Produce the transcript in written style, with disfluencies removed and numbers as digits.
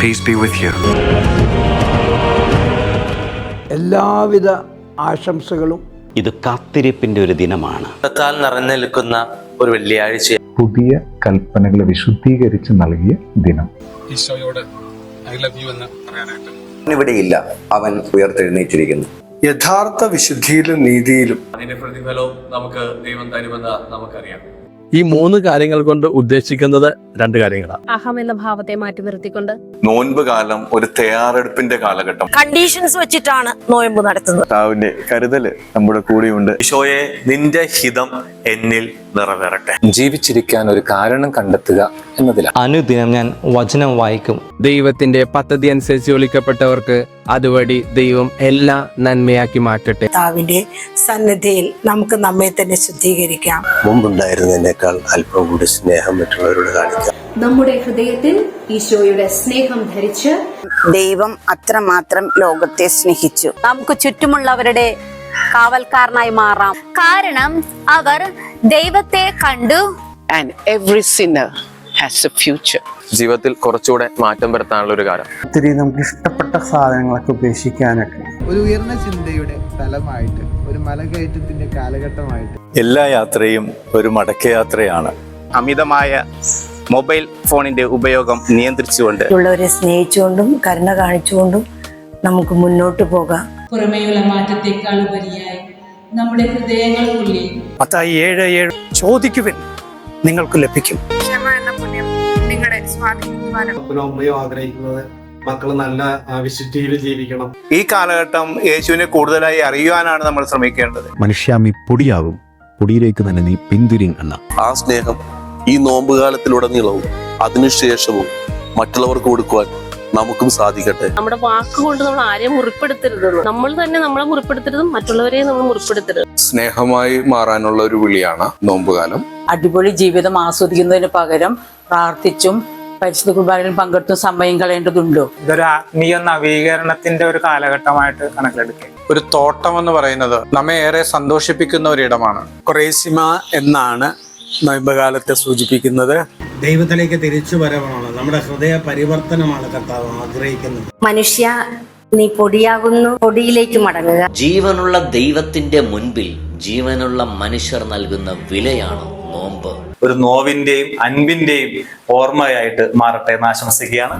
Peace be with you. എല്ലാവിധ ആശംസകളും. ഇത് കാത്തിരിപ്പിന്റെ ഒരു ദിനമാണ്. നിറഞ്ഞു നിൽക്കുന്ന ഒരു വെള്ളിയാഴ്ച. പുതിയ കൽപ്പനകളെ വിശുദ്ധീകരിച്ച് നൽകിയ ദിനം. ഈശോയോട് ഐ ലവ് യു എന്ന് പറയാനായിട്ട് ഇവിടെയില്ല, അവൻ ഉയർത്തെഴുന്നേറ്റിരിക്കുന്നു. യഥാർത്ഥ വിശുദ്ധിയിലും നീതിയിലും അതിന്റെ പ്രതിഫലവും നമുക്ക് ദൈവം തരുമെന്ന് നമുക്കറിയാം. ഈ 3 കാര്യങ്ങൾ കൊണ്ട് ഉദ്ദേശിക്കുന്നത് 2 കാര്യങ്ങളാണ്. അഹം എന്ന ഭാവത്തെ മാറ്റി നിർത്തിക്കൊണ്ട് നോൻപ് കാലം ഒരു തയ്യാറെടുപ്പിന്റെ കാലഘട്ടം. കണ്ടീഷൻസ് വെച്ചിട്ടാണ് നോയമ്പ് നടത്തുന്നത്. കർത്താവിന്റെ കരുതല് നമ്മുടെ കൂടെയുണ്ട്. ഈശോയെ, നിന്റെ ഹിതം എന്നിൽ നിറവേറട്ടെ. ജീവിച്ചിരിക്കാൻ ഒരു കാരണം കണ്ടെത്തുക എന്നതിലാണ്. അനുദിനം ഞാൻ വചനം വായിക്കും. ദൈവത്തിന്റെ പദ്ധതി അനുസരിച്ച് വിളിക്കപ്പെട്ടവർക്ക് അതുവഴി ദൈവം എല്ലാ നന്മയാക്കി മാറ്റട്ടെ. കർത്താവിന്റെ സന്നിധിയിൽ നമുക്ക് നമ്മെ തന്നെ ശുദ്ധീകരിക്കാം. മുമ്പുണ്ടായിരുന്നതിനേക്കാൾ അല്പം കൂടി സ്നേഹം മറ്റുള്ളവരോട് കാണിക്കാം. നമ്മുടെ ഹൃദയത്തിൽ ഈശോയുടെ സ്നേഹം ധരിച്ച് ദൈവം അത്രമാത്രം ലോകത്തെ സ്നേഹിച്ചു. നമുക്ക് ചുറ്റുമുള്ളവരുടെ കാവൽക്കാരനായി മാറാം. കാരണം അവർ ദൈവത്തെ കണ്ടു. And every sinner has a future. ജീവിതത്തിൽ കുറച്ചുകൂടെ മാറ്റം വരുത്താനുള്ള ഒരു കാലം. ഒത്തിരി നമുക്ക് ഇഷ്ടപ്പെട്ട സാധനങ്ങളൊക്കെ ഉപേക്ഷിക്കാനൊക്കെ ഒരു ഉയർന്ന ചിന്തയുടെ സ്ഥലമായിട്ട്, ഒരു മലകയറ്റത്തിന്റെ കാലഘട്ടമായിട്ട്. എല്ലാ യാത്രയും ഒരു മടക്കയാത്രയാണ്. അമിതമായ മൊബൈൽ ഫോണിന്റെ ഉപയോഗം നിയന്ത്രിച്ചുകൊണ്ട് ഉള്ളവരെ സ്നേഹിച്ചുകൊണ്ടും കരുണ കാണിച്ചുകൊണ്ടും നമുക്ക് മുന്നോട്ട് പോകാം. പുറമേയുള്ള മാറ്റത്തെക്കാൾ ഉപരിയായി നമ്മുടെ ഹൃദയങ്ങൾക്കുള്ളിൽ മത്തായി 7:7 ചോദിക്കുവിൻ നിങ്ങൾക്ക് ലഭിക്കും. ക്ഷമ എന്ന പുണ്യം നിങ്ങളെ സ്വാധീനിക്കുവാനും ആഗ്രഹിക്കുന്നത് മക്കൾ നല്ല വിശുദ്ധിയിൽ ജീവിക്കണം. ഈ കാലഘട്ടം യേശുവിനെ കൂടുതലായി അറിയുവാനാണ് നമ്മൾ ശ്രമിക്കേണ്ടത്. മനുഷ്യാമി പൊടിയാകും, പൊടിയിലേക്ക് തന്നെ നീ പിന്തിരിങ്ങ. ആ സ്നേഹം ഈ നോമ്പുകാലത്തിലുടനീളവും അതിനുശേഷവും മറ്റുള്ളവർക്ക് കൊടുക്കുവാൻ നമുക്കും സാധിക്കട്ടെ. നമ്മുടെ വാക്കുകൊണ്ട് നമ്മൾ ആരെയും മുറിപ്പെടുത്തരുത്. നമ്മൾ തന്നെ നമ്മളെ മുറിപ്പെടുത്തരുതും മറ്റുള്ളവരെയും നമ്മൾ മുറിപ്പെടുത്തരുത്. സ്നേഹമായി മാറാനുള്ള ഒരു വിളിയാണ് നോമ്പുകാലം. അടിപൊളി ജീവിതം ആസ്വദിക്കുന്നതിന് പകരം പ്രാർത്ഥിച്ചും പരിശുദ്ധ കുർബാനയിൽ പങ്കെടുത്തും സമയം കളയേണ്ടതുണ്ടോ? ഇതൊരു ആത്മീയ നവീകരണത്തിന്റെ ഒരു കാലഘട്ടമായിട്ട് കണക്കിലെടുക്കുക. ഒരു തോട്ടം എന്ന് പറയുന്നത് നമ്മെ ഏറെ സന്തോഷിപ്പിക്കുന്ന ഒരിടമാണ്. ക്രേസിമ എന്നാണ് നോയമ്പുകാലത്തെ സൂചിപ്പിക്കുന്നത്. ദൈവത്തിലേക്ക് തിരിച്ചു വരവാണ്, നമ്മുടെ ഹൃദയ പരിവർത്തനമാണ് കർത്താവ് ആഗ്രഹിക്കുന്നത്. മനുഷ്യ, നീ പൊടിയാകുന്നു, പൊടിയിലേക്ക് മടങ്ങുക. ജീവനുള്ള ദൈവത്തിന്റെ മുൻപിൽ ജീവനുള്ള മനുഷ്യർ നൽകുന്ന വിലയാണ് നോമ്പ്. ഒരു നോവിന്റെയും അൻപിന്റെയും ഓർമ്മയായിട്ട് മാറട്ടെ എന്ന് ആശംസിക്കുകയാണ്.